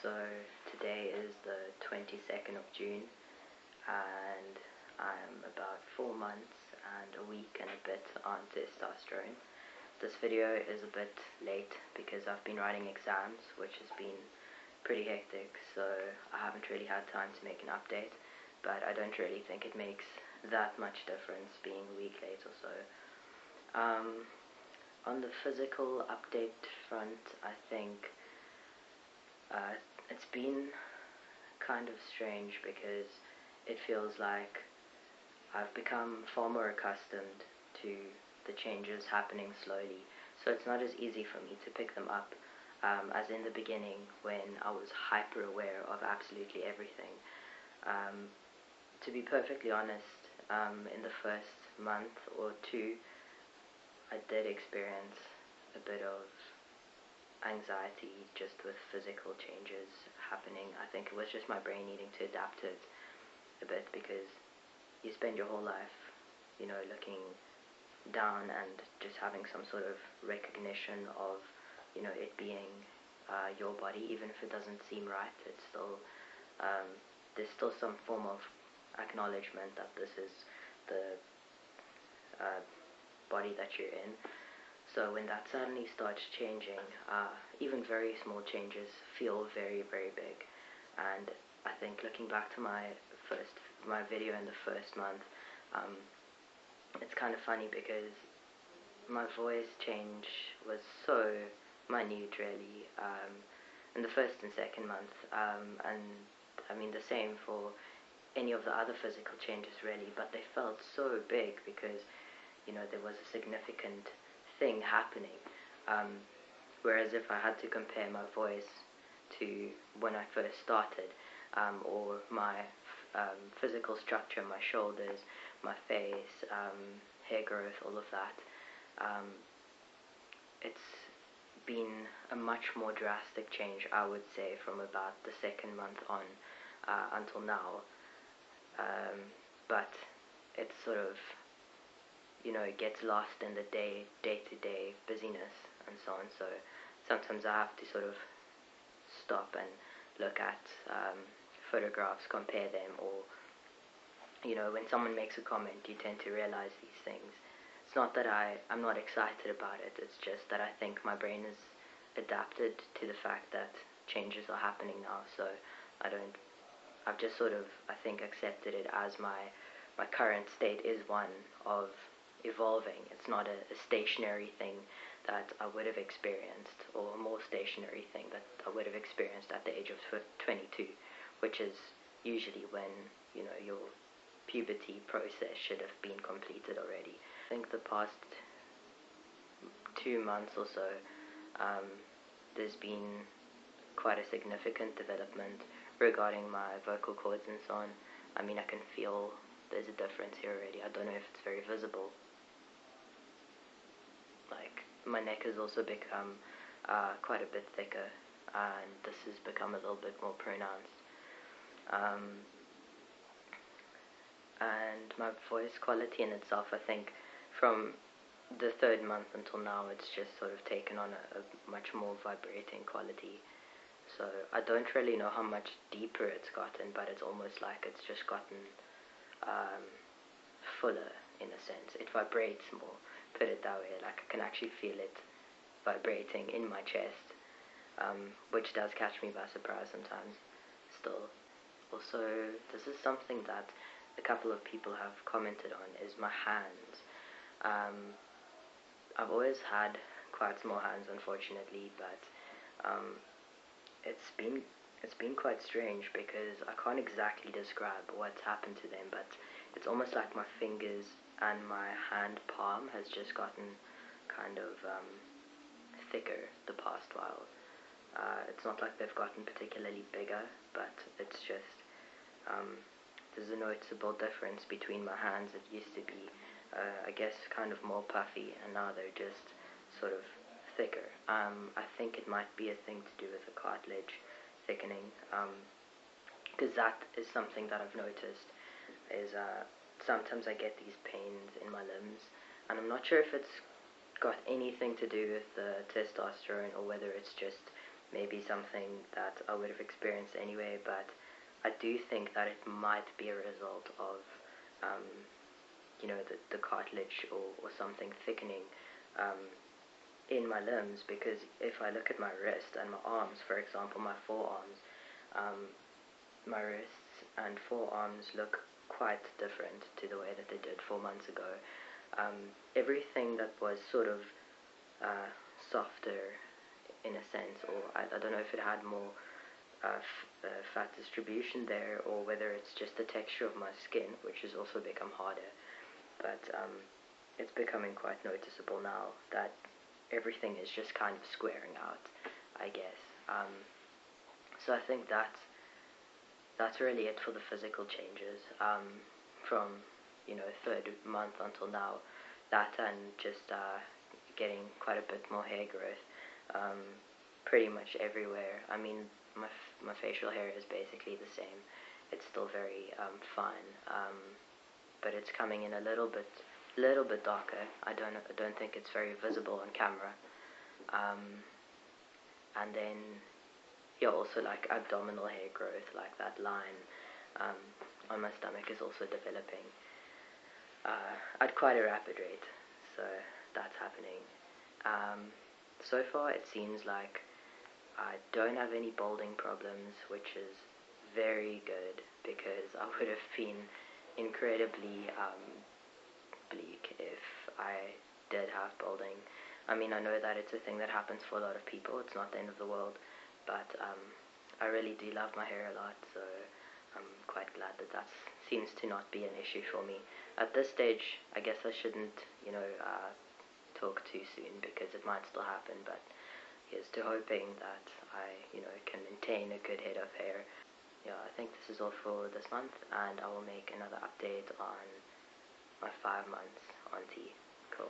So today is the 22nd of June and I'm about 4 months and a week and a bit on testosterone. This video is a bit late because I've been writing exams, which has been pretty hectic, so I haven't really had time to make an update, but I don't really think it makes that much difference being a week late or so. On the physical update front, I think it's been kind of strange because it feels like I've become far more accustomed to the changes happening slowly, so it's not as easy for me to pick them up as in the beginning when I was hyper aware of absolutely everything. To be perfectly honest, in the first month or two I did experience a bit of anxiety just with physical changes happening. I think it was just my brain needing to adapt to it a bit because you spend your whole life, looking down and just having some sort of recognition of, it being your body, even if it doesn't seem right. It's still, there's still some form of acknowledgement that this is the body that you're in. So when that suddenly starts changing, even very small changes feel very, very big. And I think looking back to my video in the first month, it's kind of funny because my voice change was so minute really in the first and second month, and I mean the same for any of the other physical changes really, but they felt so big because there was a significant thing happening, whereas if I had to compare my voice to when I first started, or my physical structure, my shoulders, my face, hair growth, all of that, it's been a much more drastic change, I would say, from about the second month on until now. But it's sort of, it gets lost in the day-to-day busyness and so on. So sometimes I have to sort of stop and look at photographs, compare them, or when someone makes a comment, you tend to realize these things. It's not that I'm not excited about it, it's just that I think my brain is adapted to the fact that changes are happening now, so I've just sort of, I think, accepted it as my current state is one of evolving. It's not a stationary thing that I would have experienced, or a more stationary thing that I would have experienced at the age of 22, which is usually when, your puberty process should have been completed already. I think the past 2 months or so, there's been quite a significant development regarding my vocal cords and so on. I mean, I can feel there's a difference here already. I don't know if it's very visible. Like, my neck has also become quite a bit thicker, and this has become a little bit more pronounced. And my voice quality in itself, I think, from the third month until now, it's just sort of taken on a much more vibrating quality. So I don't really know how much deeper it's gotten, but it's almost like it's just gotten fuller in a sense. It vibrates more, put it that way. Like, I can actually feel it vibrating in my chest, which does catch me by surprise sometimes still. Also, this is something that a couple of people have commented on, is my hands. I've always had quite small hands, unfortunately, but it's been quite strange because I can't exactly describe what's happened to them, but it's almost like my fingers and my hand palm has just gotten kind of thicker the past while. It's not like they've gotten particularly bigger, but it's just there's a noticeable difference between my hands. It used to be, I guess, kind of more puffy, and now they're just sort of thicker. I think it might be a thing to do with the cartilage thickening, because that is something that I've noticed, is sometimes I get these pains in my limbs, and I'm not sure if it's got anything to do with the testosterone or whether it's just maybe something that I would have experienced anyway, but I do think that it might be a result of, um, the cartilage or something thickening in my limbs, because if I look at my wrist and my arms, for example, my forearms, my wrists and forearms look quite different to the way that they did 4 months ago. Everything that was sort of softer in a sense, or I don't know if it had more fat distribution there, or whether it's just the texture of my skin, which has also become harder, but it's becoming quite noticeable now that everything is just kind of squaring out, I guess. So I think that's really it for the physical changes, from third month until now. That and just getting quite a bit more hair growth, pretty much everywhere. I mean, my facial hair is basically the same. It's still very fine, but it's coming in a little bit darker. I don't think it's very visible on camera. And then also like abdominal hair growth, like that line on my stomach is also developing at quite a rapid rate. So that's happening. So far it seems like I don't have any balding problems, which is very good, because I would have been incredibly bleak if I did have balding. I mean, I know that it's a thing that happens for a lot of people. It's not the end of the world, but I really do love my hair a lot, so I'm quite glad that seems to not be an issue for me. At this stage, I guess I shouldn't, talk too soon, because it might still happen, but here's to hoping that I, can maintain a good head of hair. Yeah, I think this is all for this month, and I will make another update on my 5 months on T. Cool.